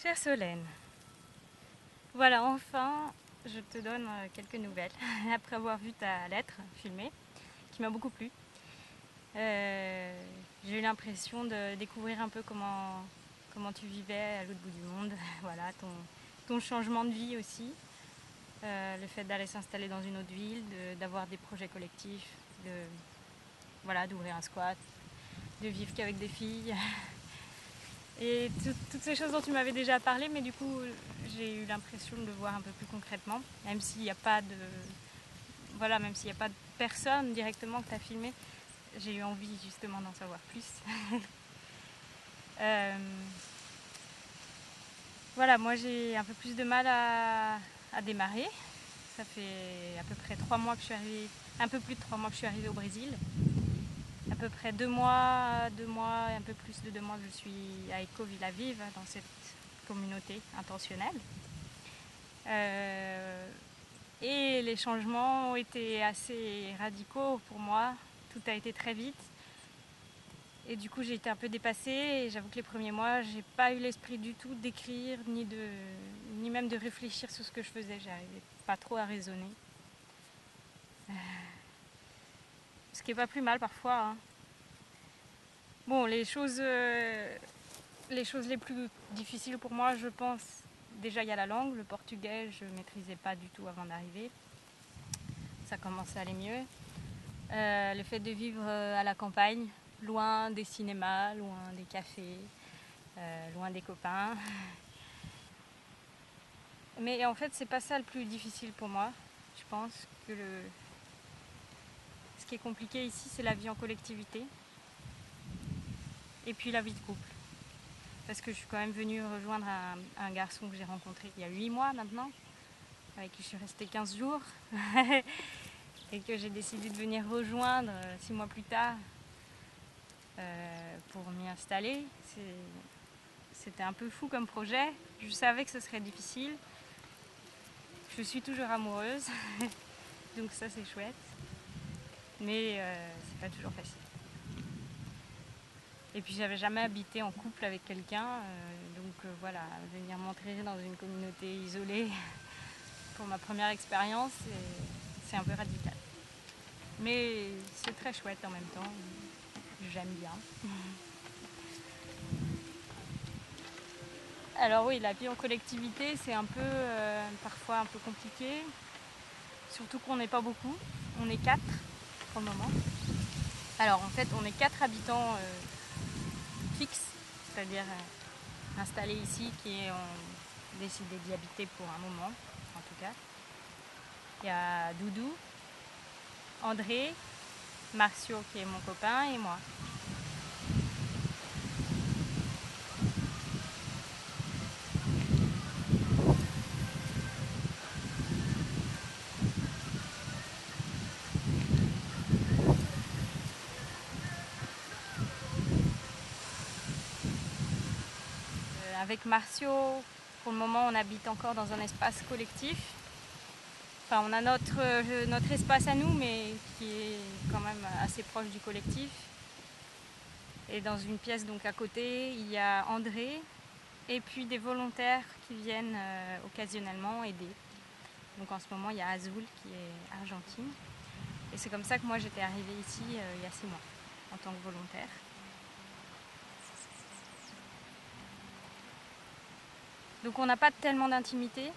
Chère Solène, voilà, enfin, je te donne quelques nouvelles après avoir vu ta lettre filmée, qui m'a beaucoup plu. J'ai eu l'impression de découvrir un peu comment tu vivais à l'autre bout du monde, voilà, ton changement de vie aussi, le fait d'aller s'installer dans une autre ville, d'avoir des projets collectifs, voilà, d'ouvrir un squat, de vivre qu'avec des filles. Et toutes ces choses dont tu m'avais déjà parlé, mais du coup j'ai eu l'impression de le voir un peu plus concrètement, même s'il n'y a pas de, voilà, même s'il n'y a pas de personne directement que tu as filmé, j'ai eu envie justement d'en savoir plus. Voilà, moi j'ai un peu plus de mal à démarrer. Ça fait à peu près 3 mois que je suis arrivée, un peu plus de 3 mois que je suis arrivée au Brésil. À peu près 2 mois, un peu plus de 2 mois que je suis à Eco Villa Vive, dans cette communauté intentionnelle. Et les changements ont été assez radicaux pour moi. Tout a été très vite. Et du coup, j'ai été un peu dépassée. Et j'avoue que les premiers mois, j'ai pas eu l'esprit du tout d'écrire, ni même de réfléchir sur ce que je faisais. J'arrivais pas trop à raisonner. Ce qui est pas plus mal parfois, hein. Bon, les choses les plus difficiles pour moi, je pense, déjà il y a la langue. Le portugais, je ne maîtrisais pas du tout avant d'arriver. Ça commence à aller mieux. Le fait de vivre à la campagne, loin des cinémas, loin des cafés, loin des copains. Mais en fait, c'est pas ça le plus difficile pour moi. Je pense que ce qui est compliqué ici, c'est la vie en collectivité et puis la vie de couple. Parce que je suis quand même venue rejoindre un garçon que j'ai rencontré il y a 8 mois maintenant, avec qui je suis restée 15 jours, et que j'ai décidé de venir rejoindre 6 mois plus tard pour m'y installer. C'était un peu fou comme projet. Je savais que ce serait difficile. Je suis toujours amoureuse, donc ça c'est chouette. Mais c'est pas toujours facile. Et puis j'avais jamais habité en couple avec quelqu'un, donc voilà, venir m'entrer dans une communauté isolée pour ma première expérience, c'est un peu radical. Mais c'est très chouette en même temps, j'aime bien. Alors oui, la vie en collectivité, c'est un peu, parfois un peu compliqué, surtout qu'on n'est pas beaucoup, on est 4 pour le moment. Alors en fait, on est 4 habitants fixes, c'est-à-dire installés ici, qui ont décidé d'y habiter pour un moment, en tout cas. Il y a Doudou, André, Marcio qui est mon copain et moi. Avec Marcio, pour le moment, on habite encore dans un espace collectif. Enfin, on a notre espace à nous, mais qui est quand même assez proche du collectif. Et dans une pièce donc à côté, il y a André et puis des volontaires qui viennent occasionnellement aider. Donc en ce moment, il y a Azul qui est argentine. Et c'est comme ça que moi j'étais arrivée ici il y a 6 mois en tant que volontaire. Donc on n'a pas tellement d'intimité.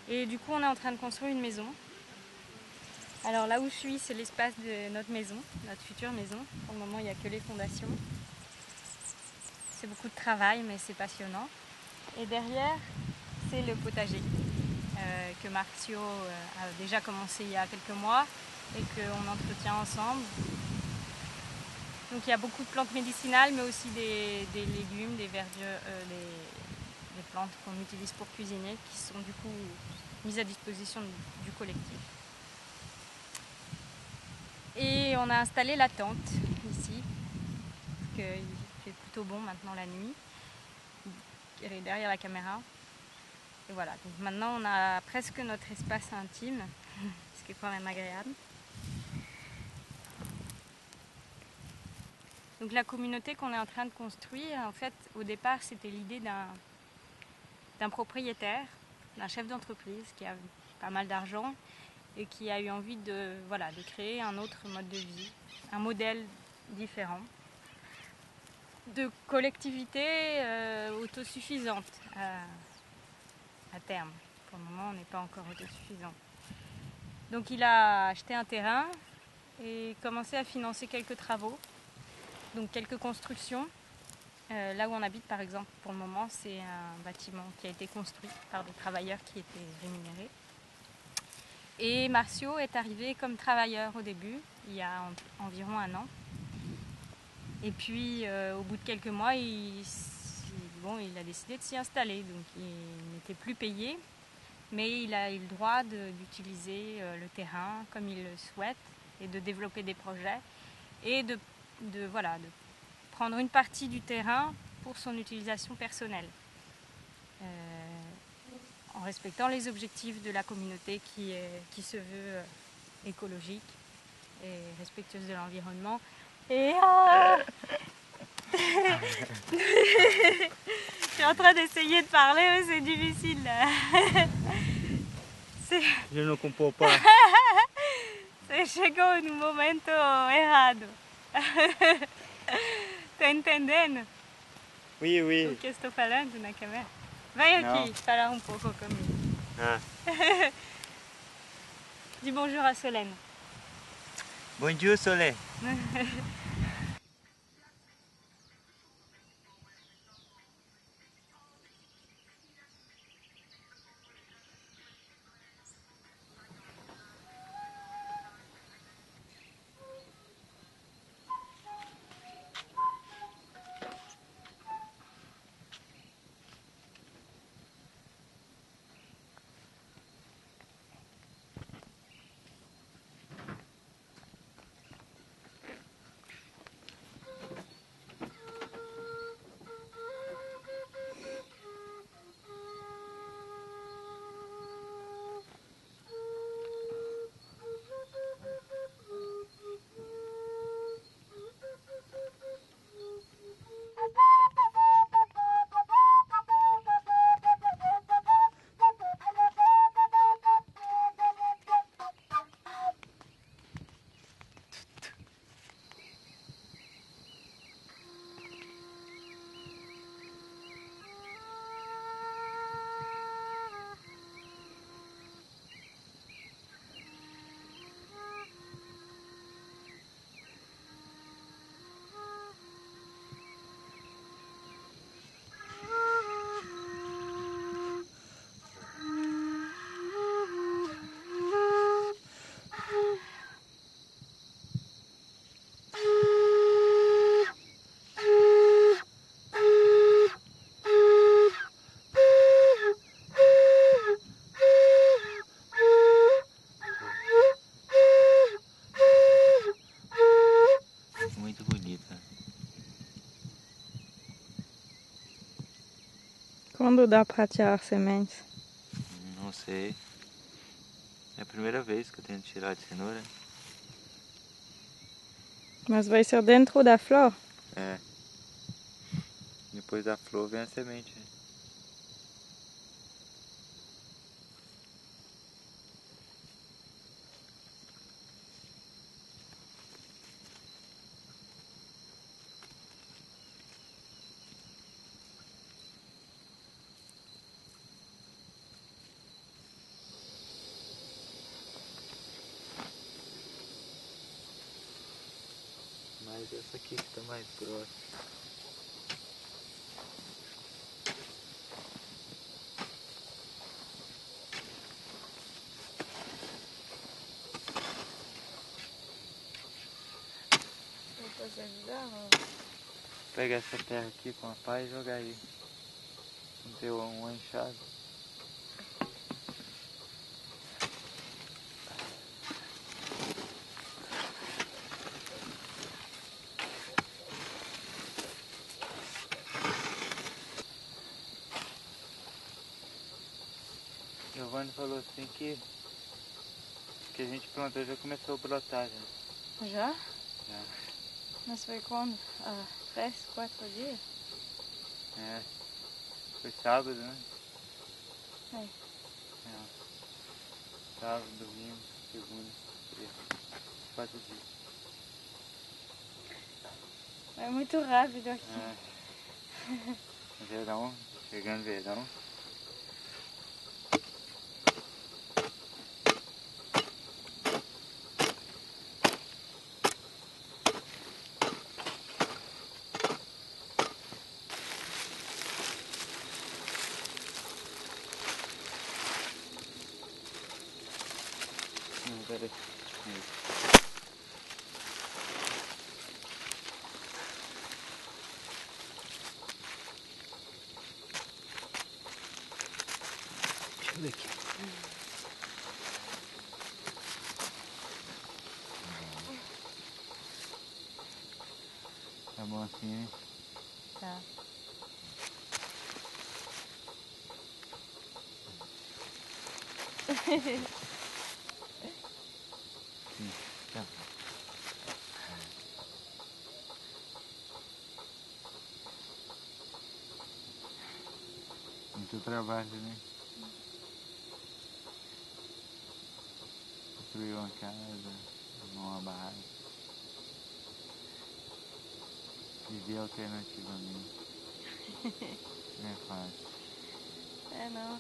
Et du coup on est en train de construire une maison. Alors là où je suis, c'est l'espace de notre maison, notre future maison. Pour le moment, il n'y a que les fondations. C'est beaucoup de travail, mais c'est passionnant. Et derrière, c'est le potager que Marcio a déjà commencé il y a quelques mois et qu'on entretient ensemble. Donc il y a beaucoup de plantes médicinales, mais aussi des légumes, des verdures, des plantes qu'on utilise pour cuisiner, qui sont du coup mises à disposition du collectif. Et on a installé la tente ici, parce qu'il fait plutôt bon maintenant la nuit. Elle est derrière la caméra. Et voilà, donc maintenant on a presque notre espace intime, ce qui est quand même agréable. Donc la communauté qu'on est en train de construire, en fait, au départ, c'était l'idée d'un propriétaire, d'un chef d'entreprise qui a pas mal d'argent et qui a eu envie de créer un autre mode de vie, un modèle différent, de collectivité autosuffisante à terme. Pour le moment, on n'est pas encore autosuffisant. Donc il a acheté un terrain et commencé à financer quelques travaux, donc quelques constructions. Là où on habite, par exemple, pour le moment, c'est un bâtiment qui a été construit par des travailleurs qui étaient rémunérés. Et Marcio est arrivé comme travailleur au début, il y a environ 1 an. Et puis, au bout de quelques mois, il a décidé de s'y installer. Donc, il n'était plus payé, mais il a eu le droit d'utiliser le terrain comme il le souhaite et de développer des projets et de prendre une partie du terrain pour son utilisation personnelle, en respectant les objectifs de la communauté qui se veut écologique et respectueuse de l'environnement. Et je suis en train d'essayer de parler, mais c'est difficile. Je ne comprends pas. Chegou no momento errado. Tá entendendo? Oui, oui. O que eu estou falando na câmera? Vem aqui falar um pouco comigo. Ah. Dis bonjour à Solène. Bonjour, Soleil. Muito bonita. Quando dá para tirar sementes? Não sei. É a primeira vez que eu tento tirar de cenoura. Mas vai ser dentro da flor? É. Depois da flor vem a semente. Mas essa aqui que tá mais próxima. Posso ajudar? Pega essa terra aqui com a pá e jogar aí. Não ter uma enxada. Giovanni falou assim que a gente plantou já começou a brotar já. Já? Já. Mas foi quando? 3, 4 dias? É. Foi sábado, né? É. É. Sábado, domingo, segunda, terça. 4 dias. É muito rápido aqui. É. Verão, chegando verão. Peraí. Deixa eu ver aqui. Tá bom assim, né? Tá. Sim, tá. Muito trabalho, né? Construir uma casa, uma barraca. Viver alternativamente. Não é fácil. É, não.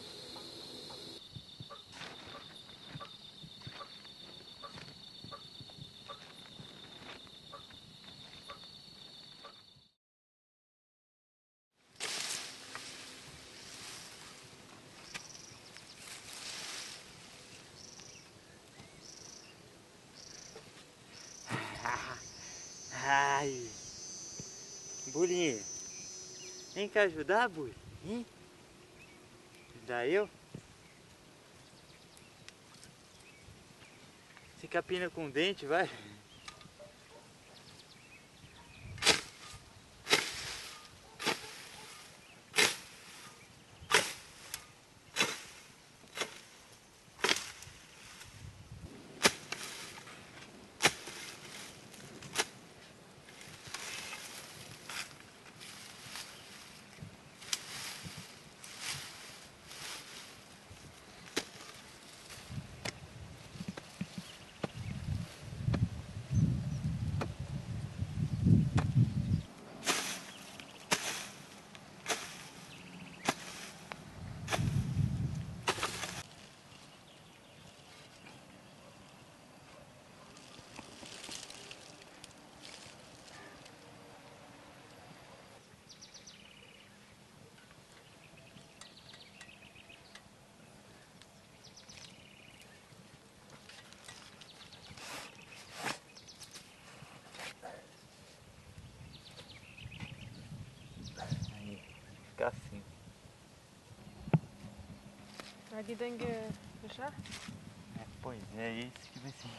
Ai, Bulinha, vem cá ajudar, Buli? Hein? Ajudar eu? Você capina com o dente, vai? Aí, fica assim. Aqui tem que fechar? É, pois é, esse que vai ser.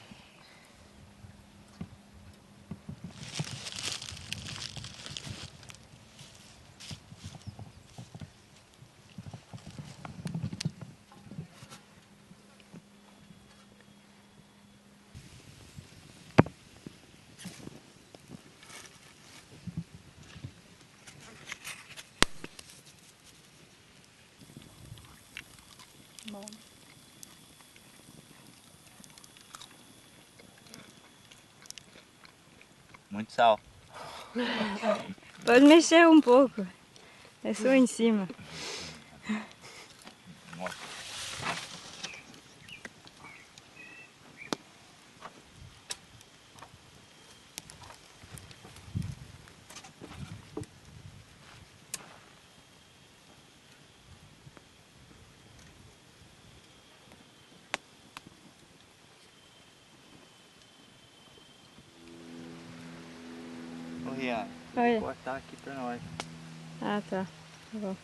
Bom. Muito sal. Pode mexer um pouco. É só em cima. Nossa. Ô Rian, Oi. vou cortar aqui pra nós. Ah, tá. Tá bom.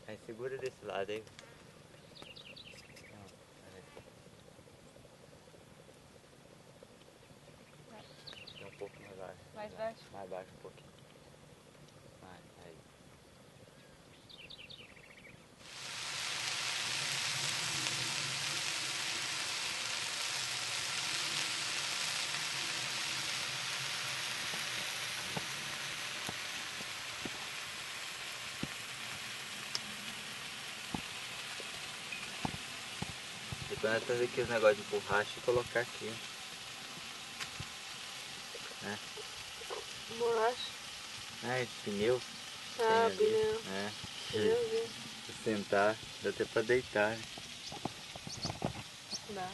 Aí segura desse lado aí. Não, um pouco mais baixo. Mais baixo? Mais baixo um pouquinho. Mais, aí. Então é trazer aqueles negócios de borracha e colocar aqui. Né? Borracha? Ah, de pneu. Ah, pneu. É. Pneuzinho. Sentar, dá até pra deitar. Né? Dá.